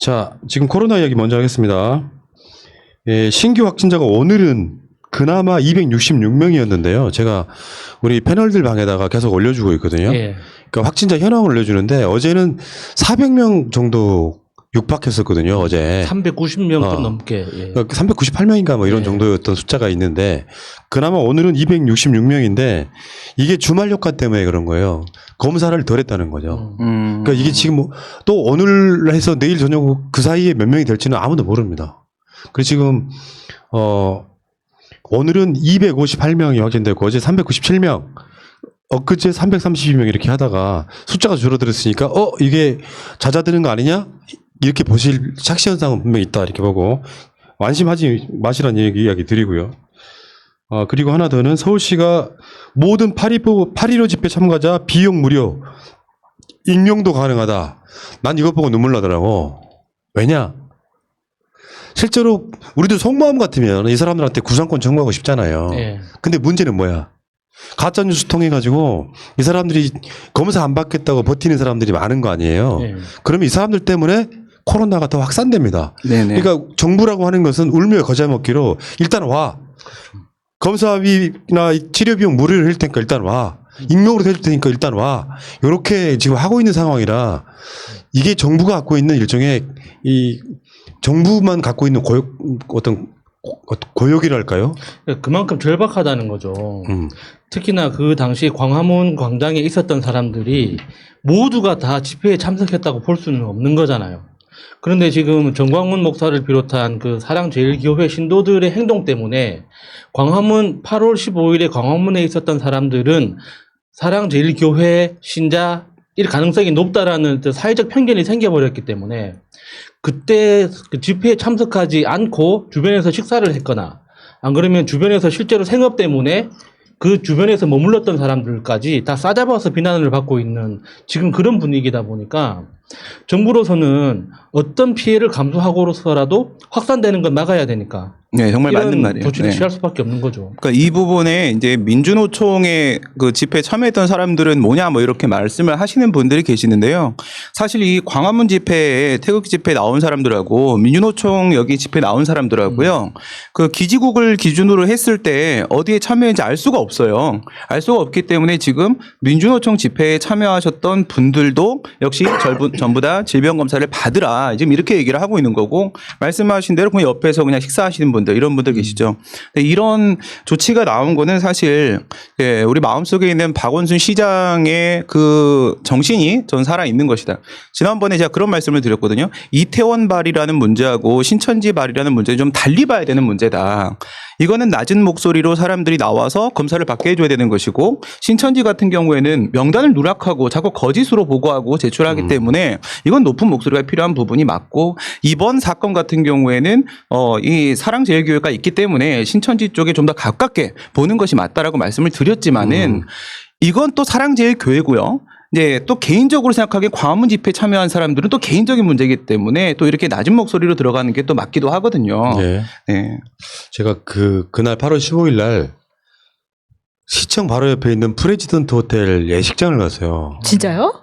자, 지금 코로나 이야기 먼저 하겠습니다. 예, 신규 확진자가 오늘은 그나마 266명이었는데요. 제가 우리 패널들 방에다가 계속 올려주고 있거든요. 예. 그러니까 확진자 현황을 올려주는데 어제는 400명 정도 육박했었거든요. 어제. 390명 좀 넘게. 예. 그러니까 398명인가 뭐 이런 예. 정도였던 숫자가 있는데 그나마 오늘은 266명인데 이게 주말 효과 때문에 그런 거예요. 검사를 덜 했다는 거죠. 그러니까 이게 지금 뭐 또 오늘 해서 내일 저녁 그 사이에 몇 명이 될지는 아무도 모릅니다. 그래서 지금 오늘은 258명이 확진됐고 어제 397명, 엊그제 332명 이렇게 하다가 숫자가 줄어들었으니까 이게 잦아드는 거 아니냐? 이렇게 보실 착시 현상은 분명히 있다 이렇게 보고 안심하지 마시라는 이야기 드리고요. 그리고 하나 더는 서울시가 모든 8.15 집회 참가자 비용 무료, 익명도 가능하다. 난 이것 보고 눈물 나더라고. 왜냐? 실제로 우리도 속마음 같으면 이 사람들한테 구상권 청구하고 싶잖아요. 예. 근데 문제는 뭐야? 가짜뉴스 통해가지고 이 사람들이 검사 안 받겠다고 버티는 사람들이 많은 거 아니에요. 예. 그러면 이 사람들 때문에 코로나가 더 확산됩니다. 네네. 그러니까 정부라고 하는 것은 울며 겨자 먹기로 일단 와. 검사비나 치료 비용 무료로 해줄 테니까 일단 와. 익명으로 해줄 테니까 일단 와. 이렇게 지금 하고 있는 상황이라 이게 정부가 갖고 있는 일종의 이 정부만 갖고 있는 고역이랄까요? 그만큼 절박하다는 거죠. 특히나 그 당시 광화문 광장에 있었던 사람들이 모두가 다 집회에 참석했다고 볼 수는 없는 거잖아요. 그런데 지금 정광훈 목사를 비롯한 그 사랑제일교회 신도들의 행동 때문에 광화문 8월 15일에 광화문에 있었던 사람들은 사랑제일교회 신자일 가능성이 높다라는 사회적 편견이 생겨버렸기 때문에 그때 그 집회에 참석하지 않고 주변에서 식사를 했거나 안 그러면 주변에서 실제로 생업 때문에 그 주변에서 머물렀던 사람들까지 다 싸잡아서 비난을 받고 있는 지금 그런 분위기다 보니까 정부로서는 어떤 피해를 감수하고서라도 확산되는 건 막아야 되니까 네, 정말 이런 맞는 말이에요. 조치를 네. 취할 수밖에 없는 거죠. 그러니까 이 부분에 이제 민주노총의 그 집회에 참여했던 사람들은 뭐냐 뭐 이렇게 말씀을 하시는 분들이 계시는데요. 사실 이 광화문 집회에 태극기 집회에 나온 사람들하고 민주노총 여기 집회에 나온 사람들하고요. 그 기지국을 기준으로 했을 때 어디에 참여했는지 알 수가 없어요. 알 수가 없기 때문에 지금 민주노총 집회에 참여하셨던 분들도 역시 전부 다 질병검사를 받으라 지금 이렇게 얘기를 하고 있는 거고 말씀하신 대로 그냥 옆에서 그냥 식사하시는 분들 이런 분들 계시죠. 근데 이런 조치가 나온 거는 사실 우리 마음속에 있는 박원순 시장의 그 정신이 전 살아 있는 것이다. 지난번에 제가 그런 말씀을 드렸거든요. 이태원 발이라는 문제하고 신천지 발이라는 문제는 좀 달리 봐야 되는 문제다. 이거는 낮은 목소리로 사람들이 나와서 검사를 받게 해줘야 되는 것이고 신천지 같은 경우에는 명단을 누락하고 자꾸 거짓으로 보고하고 제출하기 때문에 이건 높은 목소리가 필요한 부분이 맞고 이번 사건 같은 경우에는 이 사랑제일교회가 있기 때문에 신천지 쪽에 좀 더 가깝게 보는 것이 맞다라고 말씀을 드렸지만은 이건 또 사랑제일교회고요. 이제 또 개인적으로 생각하기에 광화문 집회에 참여한 사람들은 또 개인적인 문제이기 때문에 또 이렇게 낮은 목소리로 들어가는 게 또 맞기도 하거든요. 네. 네. 제가 그날 8월 15일 날 시청 바로 옆에 있는 프레지던트 호텔 예식장을 갔어요. 진짜요?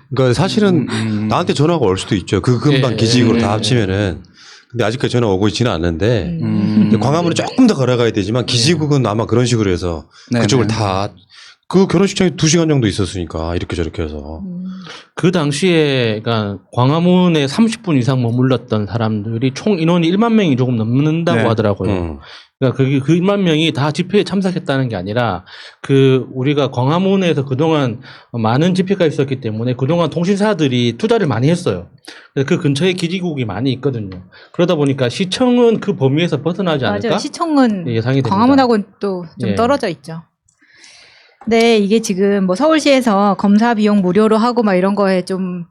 그러니까 사실은 나한테 전화가 올 수도 있죠. 그 근방 예, 기지국으로 예, 다 예. 합치면은. 근데 아직까지 전화 오고 있지는 않는데 근데 광화문은 조금 더 걸어가야 되지만 기지국은 아마 그런 식으로 해서 네네. 그쪽을 다 그 결혼식장에 2시간 정도 있었으니까 이렇게 저렇게 해서 그 당시에 그러니까 광화문에 30분 이상 머물렀던 사람들이 총 인원이 1만 명이 조금 넘는다고 네. 하더라고요. 그러니까 그 1만 명이 다 집회에 참석했다는 게 아니라 그 우리가 광화문에서 그동안 많은 집회가 있었기 때문에 그동안 통신사들이 투자를 많이 했어요. 그래서 그 근처에 기지국이 많이 있거든요. 그러다 보니까 시청은 그 범위에서 벗어나지 않을까? 맞아요. 시청은 예상이 됩니다. 광화문하고는 또 좀 예. 떨어져 있죠. 네, 이게 지금 뭐 서울시에서 검사 비용 무료로 하고 막 이런 거에 좀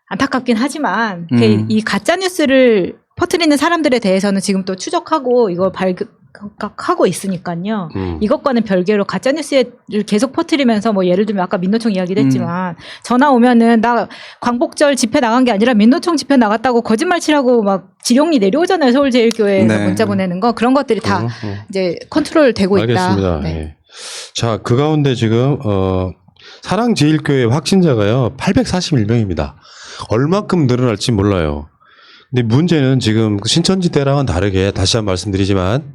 안타깝긴 하지만 이 가짜 뉴스를 퍼뜨리는 사람들에 대해서는 지금 또 추적하고 이걸 발각하고 있으니까요. 이것과는 별개로 가짜 뉴스를 계속 퍼뜨리면서 뭐 예를 들면 아까 민노총 이야기도 했지만 전화 오면은 나 광복절 집회 나간 게 아니라 민노총 집회 나갔다고 거짓말 치라고 막 지령이 내려오잖아요. 서울제일교회에서 네. 문자 보내는 거 그런 것들이 다 이제 컨트롤 되고 있다. 알겠습니다. 네. 예. 자, 그 가운데 지금 사랑제일교회 확진자가요 841명입니다. 얼마큼 늘어날지 몰라요. 근데 문제는 지금 신천지 때랑은 다르게 다시 한번 말씀드리지만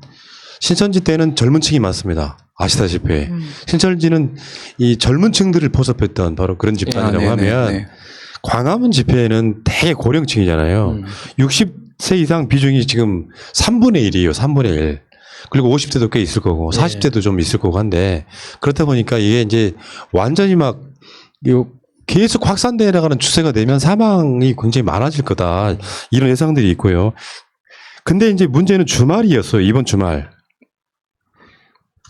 신천지 때는 젊은 층이 많습니다. 아시다시피 신천지는 이 젊은 층들을 포섭했던 바로 그런 집단이라고 하면 광화문 집회는 대개 고령층이잖아요. 60세 이상 비중이 지금 3분의 1이에요. 3분의 1. 그리고 50대도 꽤 있을 거고 40대도 좀 있을 거고 한데 그렇다 보니까 이게 이제 완전히 막 계속 확산되어 나가는 추세가 되면 사망이 굉장히 많아질 거다. 이런 예상들이 있고요. 근데 이제 문제는 주말이었어요. 이번 주말.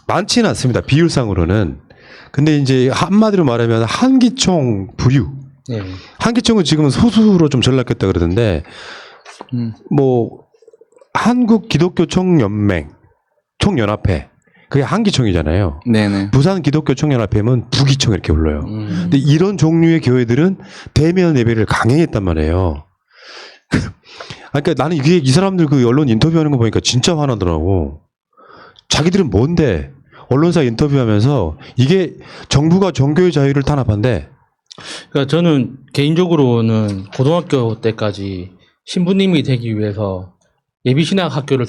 많지는 않습니다. 비율상으로는. 근데 이제 한마디로 말하면 한기총 부류. 네. 한기총은 지금은 소수로 좀 전락했다 그러던데 뭐 한국 기독교 총연맹 총연합회 그게 한기총이잖아요. 네네. 부산 기독교 총연합회는 부기총 이렇게 불러요. 근데 이런 종류의 교회들은 대면 예배를 강행했단 말이에요. 그러니까 나는 이게 이 사람들 그 언론 인터뷰하는 거 보니까 진짜 화나더라고. 자기들은 뭔데 언론사 인터뷰하면서 이게 정부가 종교의 자유를 탄압한대. 그러니까 저는 개인적으로는 고등학교 때까지 신부님이 되기 위해서 예비신학 학교를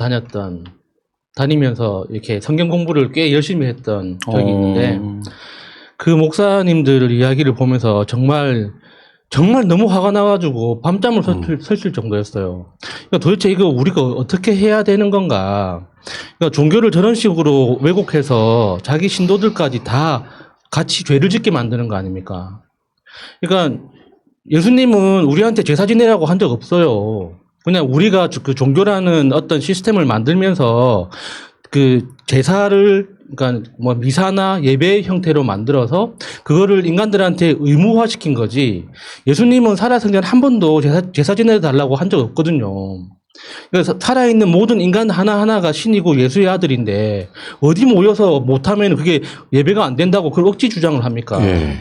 다니면서 이렇게 성경 공부를 꽤 열심히 했던 적이 있는데 그 목사님들 이야기를 보면서 정말 너무 화가 나가지고 밤잠을 설칠 정도였어요. 그러니까 도대체 이거 우리가 어떻게 해야 되는 건가? 그러니까 종교를 저런 식으로 왜곡해서 자기 신도들까지 다 같이 죄를 짓게 만드는 거 아닙니까? 그러니까 예수님은 우리한테 제사 지내라고 한 적 없어요. 그냥 우리가 그 종교라는 어떤 시스템을 만들면서 그 제사를 그러니까 뭐 미사나 예배 형태로 만들어서 그거를 인간들한테 의무화시킨 거지. 예수님은 살아생전 한 번도 제사 지내달라고 한 적 없거든요. 그래서 살아있는 모든 인간 하나하나가 신이고 예수의 아들인데 어디 모여서 못하면 그게 예배가 안 된다고 그걸 억지 주장을 합니까? 예.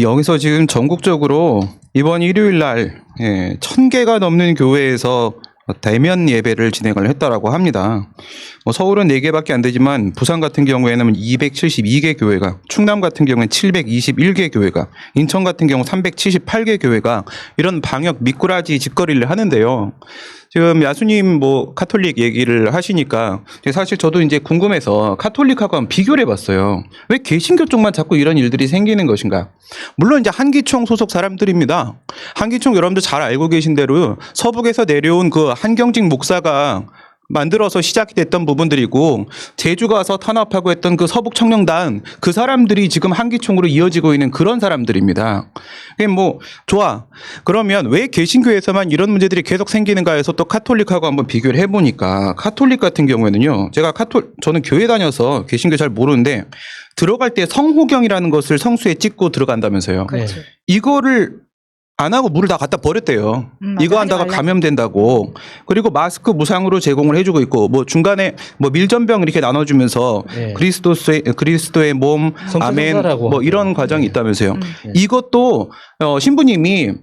여기서 지금 전국적으로 이번 일요일 날 1,000개가 넘는 교회에서 대면 예배를 진행을 했다라고 합니다. 서울은 4개밖에 안 되지만 부산 같은 경우에는 272개 교회가, 충남 같은 경우에는 721개 교회가, 인천 같은 경우 378개 교회가 이런 방역 미꾸라지 짓거리를 하는데요. 지금 야수님 뭐 카톨릭 얘기를 하시니까 사실 저도 이제 궁금해서 카톨릭하고 한번 비교를 해봤어요. 왜 개신교 쪽만 자꾸 이런 일들이 생기는 것인가? 물론 이제 한기총 소속 사람들입니다. 한기총 여러분들 잘 알고 계신 대로 서북에서 내려온 그 한경직 목사가 만들어서 시작이 됐던 부분들이고 제주 가서 탄압하고 했던 그 서북 청년단 그 사람들이 지금 한기총으로 이어지고 있는 그런 사람들입니다. 뭐 좋아. 그러면 왜 개신교에서만 이런 문제들이 계속 생기는가 해서 또 카톨릭하고 한번 비교를 해보니까 카톨릭 같은 경우에는요. 저는 교회 다녀서 개신교 잘 모르는데 들어갈 때 성호경이라는 것을 성수에 찍고 들어간다면서요. 그렇죠. 이거를 안 하고 물을 다 갖다 버렸대요. 이거 한다가 감염된다고. 그리고 마스크 무상으로 제공을 해주고 있고, 뭐 중간에 뭐 밀전병 이렇게 나눠주면서 네. 그리스도의 몸, 아멘, 뭐 이런 과정이 있다면서요. 이것도 신부님이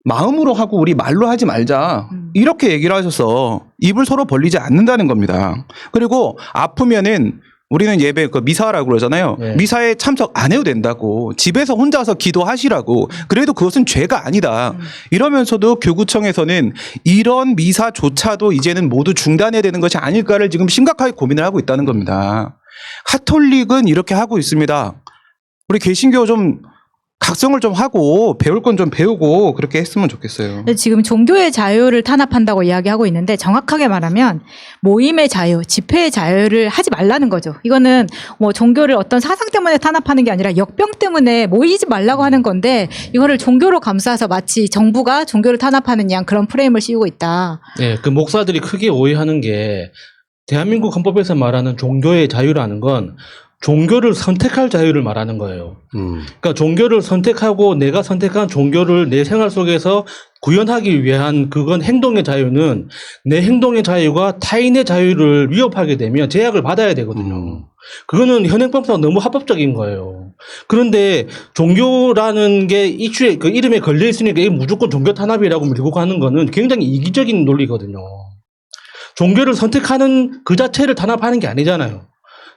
마음으로 하고 우리 말로 하지 말자. 이렇게 얘기를 하셔서 입을 서로 벌리지 않는다는 겁니다. 그리고 아프면은 우리는 예배, 미사라고 그러잖아요. 네. 미사에 참석 안 해도 된다고. 집에서 혼자서 기도하시라고. 그래도 그것은 죄가 아니다. 이러면서도 교구청에서는 이런 미사조차도 이제는 모두 중단해야 되는 것이 아닐까를 지금 심각하게 고민을 하고 있다는 겁니다. 카톨릭은 이렇게 하고 있습니다. 우리 개신교 좀 각성을 좀 하고 배울 건 좀 배우고 그렇게 했으면 좋겠어요. 근데 지금 종교의 자유를 탄압한다고 이야기하고 있는데 정확하게 말하면 모임의 자유, 집회의 자유를 하지 말라는 거죠. 이거는 뭐 종교를 어떤 사상 때문에 탄압하는 게 아니라 역병 때문에 모이지 말라고 하는 건데 이거를 종교로 감싸서 마치 정부가 종교를 탄압하는 양 그런 프레임을 씌우고 있다. 네, 그 목사들이 크게 오해하는 게 대한민국 헌법에서 말하는 종교의 자유라는 건 종교를 선택할 자유를 말하는 거예요. 그러니까 종교를 선택하고 내가 선택한 종교를 내 생활 속에서 구현하기 위한 그건 행동의 자유는 내 행동의 자유가 타인의 자유를 위협하게 되면 제약을 받아야 되거든요. 그거는 현행법상 너무 합법적인 거예요. 그런데 종교라는 게 이슈에 그 이름에 걸려 있으니까 이게 무조건 종교 탄압이라고 밀고 가는 거는 굉장히 이기적인 논리거든요. 종교를 선택하는 그 자체를 탄압하는 게 아니잖아요.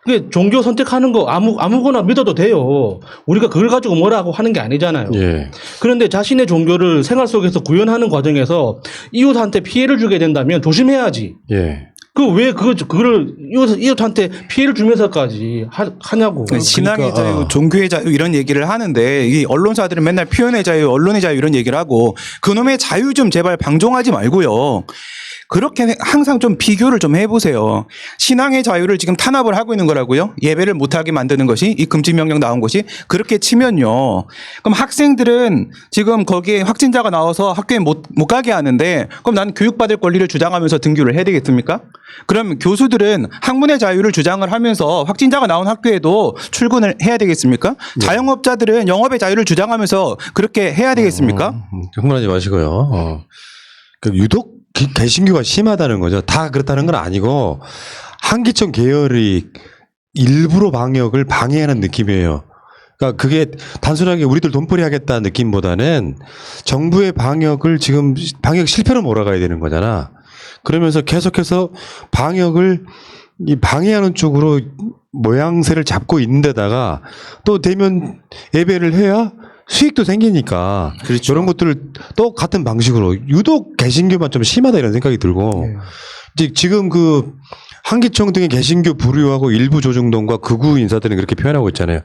그 종교 선택하는 거 아무거나 믿어도 돼요. 우리가 그걸 가지고 뭐라고 하는 게 아니잖아요. 예. 그런데 자신의 종교를 생활 속에서 구현하는 과정에서 이웃한테 피해를 주게 된다면 조심해야지. 예. 그거를 이웃한테 피해를 주면서까지 하냐고. 신앙의 그러니까, 자유, 종교의 자유 이런 얘기를 하는데 이 언론사들은 맨날 표현의 자유, 언론의 자유 이런 얘기를 하고 그놈의 자유 좀 제발 방종하지 말고요. 그렇게 항상 좀 비교를 좀 해보세요. 신앙의 자유를 지금 탄압을 하고 있는 거라고요? 예배를 못하게 만드는 것이 이 금지명령 나온 것이 그렇게 치면요. 그럼 학생들은 지금 거기에 확진자가 나와서 학교에 못 가게 하는데 그럼 난 교육받을 권리를 주장하면서 등교를 해야 되겠습니까? 그럼 교수들은 학문의 자유를 주장을 하면서 확진자가 나온 학교에도 출근을 해야 되겠습니까? 자영업자들은 영업의 자유를 주장하면서 그렇게 해야 되겠습니까? 흥분하지 마시고요. 유독 개신교가 심하다는 거죠. 다 그렇다는 건 아니고 한기총 계열이 일부러 방역을 방해하는 느낌이에요. 그러니까 그게 단순하게 우리들 돈벌이 하겠다는 느낌보다는 정부의 방역을 지금 방역 실패로 몰아가야 되는 거잖아. 그러면서 계속해서 방역을 방해하는 쪽으로 모양새를 잡고 있는 데다가 또 대면 예배를 해야 수익도 생기니까 그렇죠. 이런 것들을 또 같은 방식으로 유독 개신교만 좀 심하다 이런 생각이 들고 이제 지금 그 한기총 등의 개신교 부류하고 일부 조중동과 극우 인사들은 그렇게 표현하고 있잖아요.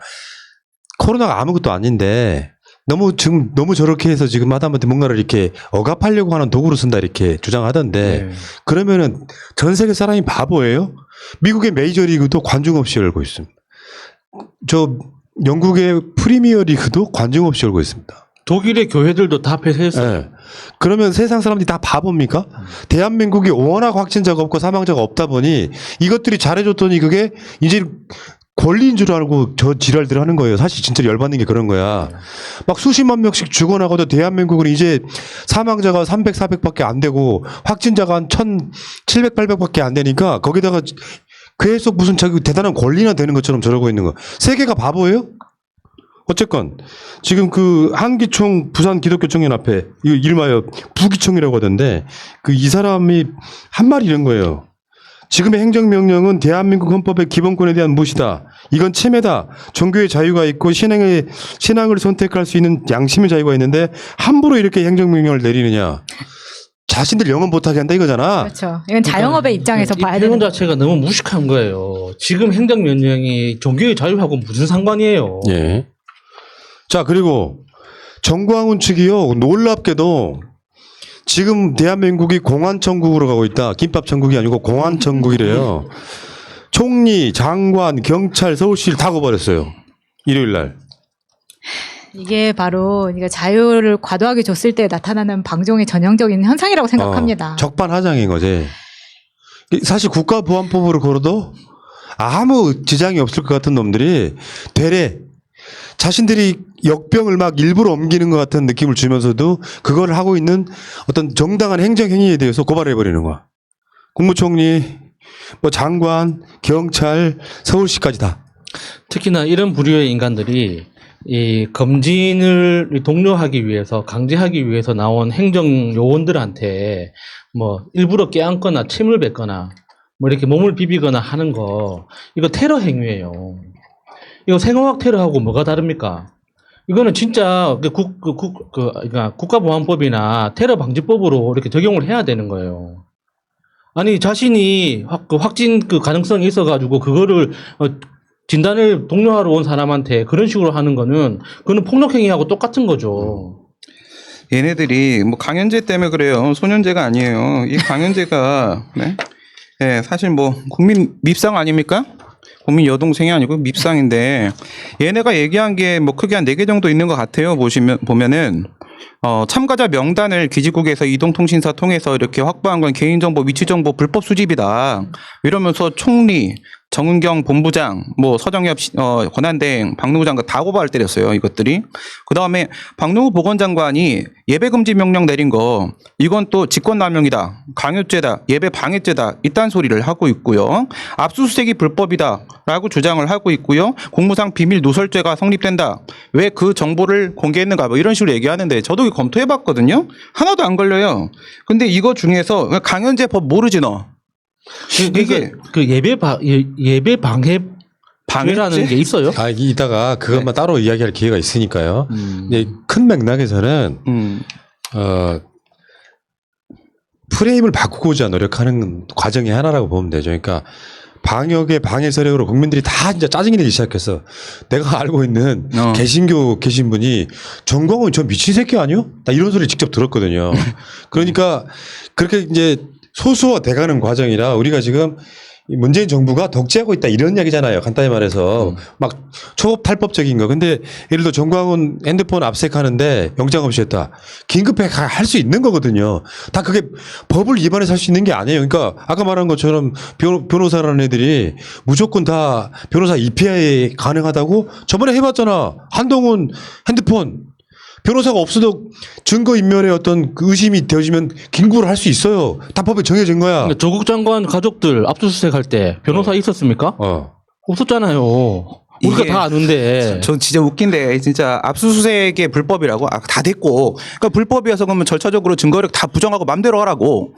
코로나가 아무것도 아닌데 너무 저렇게 해서 지금 하다못해 뭔가를 이렇게 억압하려고 하는 도구로 쓴다 이렇게 주장하던데 그러면은 전 세계 사람이 바보예요? 미국의 메이저리그도 관중 없이 열고 있습니다. 영국의 프리미어 리그도 관중 없이 열고 있습니다. 독일의 교회들도 다 폐쇄했어요. 네. 그러면 세상 사람들이 다 바보입니까? 대한민국이 워낙 확진자가 없고 사망자가 없다 보니 이것들이 잘해줬더니 그게 이제 권리인 줄 알고 저 지랄들 하는 거예요. 사실 진짜 열받는 게 그런 거야. 막 수십만 명씩 죽어나가도 대한민국은 이제 사망자가 300, 400밖에 안 되고 확진자가 한 1,700, 800밖에 안 되니까 거기다가 계속 무슨 자기 대단한 권리나 되는 것처럼 저러고 있는 거. 세계가 바보예요? 어쨌건 지금 그 한기총 부산 기독교청년 앞에 이거 이름하여 부기총이라고 하던데 그 이 사람이 한 말이 이런 거예요. 지금의 행정명령은 대한민국 헌법의 기본권에 대한 무시다. 이건 침해다. 종교의 자유가 있고 신앙을 선택할 수 있는 양심의 자유가 있는데 함부로 이렇게 행정명령을 내리느냐. 자신들 영업 못하게 한다 이거잖아. 그렇죠. 이건 자영업의 입장에서 이 봐야 표현 되는 자체가 너무 무식한 거예요. 지금 행정명령이 종교의 자유하고 무슨 상관이에요. 예. 자, 그리고 정광훈 측이요, 놀랍게도 지금 대한민국이 공안천국으로 가고 있다. 김밥천국이 아니고 공안천국이래요. 총리, 장관, 경찰, 서울시를 다 거버렸어요. 일요일 날. 이게 바로 그러니까 자유를 과도하게 줬을 때 나타나는 방종의 전형적인 현상이라고 생각합니다. 적반하장인 거지. 사실 국가보안법으로 걸어도 아무 지장이 없을 것 같은 놈들이 되레 자신들이 역병을 막 일부러 옮기는 것 같은 느낌을 주면서도 그걸 하고 있는 어떤 정당한 행정행위에 대해서 고발해버리는 거야. 국무총리, 뭐 장관, 경찰, 서울시까지 다. 특히나 이런 부류의 인간들이 이 검진을 독려하기 위해서 강제하기 위해서 나온 행정 요원들한테 뭐 일부러 껴안거나 침을 뱉거나 뭐 이렇게 몸을 비비거나 하는 거 이거 테러 행위예요. 이거 생화학 테러하고 뭐가 다릅니까? 이거는 진짜 그러니까 국가보안법이나 테러방지법으로 이렇게 적용을 해야 되는 거예요. 아니 자신이 확진 가능성이 있어가지고 그거를 진단을 독려하러 온 사람한테 그런 식으로 하는 거는 그거는 폭력행위하고 똑같은 거죠. 얘네들이 뭐 강연제 때문에 그래요. 소년제가 아니에요. 이 강연제가 네? 네, 사실 뭐 국민 밉상 아닙니까? 국민 여동생이 아니고 밉상인데 얘네가 얘기한 게 뭐 크게 한 4개 정도 있는 것 같아요. 보면은 참가자 명단을 기지국에서 이동통신사 통해서 이렇게 확보한 건 개인정보, 위치정보 불법 수집이다. 이러면서 총리, 정은경 본부장, 뭐 서정엽 권한대행, 박능우 장관 다 고발을 때렸어요. 이것들이. 그다음에 박능우 보건장관이 예배금지 명령 내린 거 이건 또 직권남용이다, 강요죄다, 예배방해죄다 이딴 소리를 하고 있고요. 압수수색이 불법이다라고 주장을 하고 있고요. 공무상 비밀 누설죄가 성립된다. 왜 그 정보를 공개했는가 뭐 이런 식으로 얘기하는데 저도 검토해봤거든요. 하나도 안 걸려요. 근데 이거 중에서 강연제 법 모르지 너. 이게 그 예배 방해 기회라는 게 있어요? 아, 이따가 그것만 따로 이야기할 기회가 있으니까요. 근데 큰 맥락에서는 프레임을 바꾸고자 노력하는 과정의 하나라고 보면 되죠. 그러니까 방역의 방해 세력으로 국민들이 다 진짜 짜증이 내기 시작했어. 내가 알고 있는 개신교 계신 분이 정광훈 저 미친 새끼 아니요? 나 이런 소리 직접 들었거든요. 그러니까 그렇게 이제 소수화돼가는 과정이라 우리가 지금 이 문재인 정부가 독재하고 있다 이런 이야기잖아요. 간단히 말해서 막 초법탈법적인 거. 근데 예를 들어 정광훈 핸드폰 압색하는데 영장 없이 했다. 긴급하게 할 수 있는 거거든요. 다 그게 법을 위반해서 할 수 있는 게 아니에요. 그러니까 아까 말한 것처럼 변호사라는 애들이 무조건 다 변호사 입회에 가능하다고 저번에 해봤잖아. 한동훈 핸드폰. 변호사가 없어도 증거인멸의 어떤 그 의심이 되어지면 긴구를 할 수 있어요. 다 법에 정해진 거야. 그러니까 조국 장관 가족들 압수수색 할 때 변호사 있었습니까? 없었잖아요. 우리가 이게 다 아는데. 저 진짜 웃긴데 진짜 압수수색의 불법이라고 다 됐고 그러니까 불법이어서 그러면 절차적으로 증거를 다 부정하고 맘대로 하라고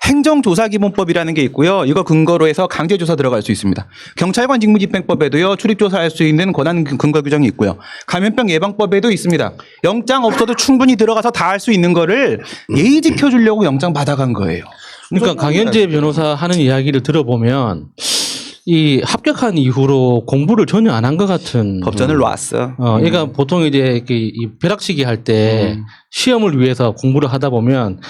행정조사기본법이라는 게 있고요. 이거 근거로 해서 강제조사 들어갈 수 있습니다. 경찰관 직무집행법에도요. 출입조사할 수 있는 권한 근거 규정이 있고요. 감염병 예방법에도 있습니다. 영장 없어도 충분히 들어가서 다 할 수 있는 거를 예의 지켜주려고 영장 받아간 거예요. 그러니까 강현재 변호사 하는 이야기를 들어보면 이 합격한 이후로 공부를 전혀 안 한 것 같은 법전을 놨어. 그러니까 보통 이제 이 벼락치기 할 때 시험을 위해서 공부를 하다 보면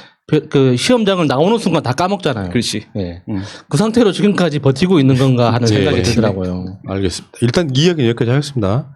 그 시험장을 나오는 순간 다 까먹잖아요. 그렇지. 예. 그 상태로 지금까지 버티고 있는 건가 하는 생각이 들더라고요. 알겠습니다. 일단 이 이야기 여기까지 하겠습니다.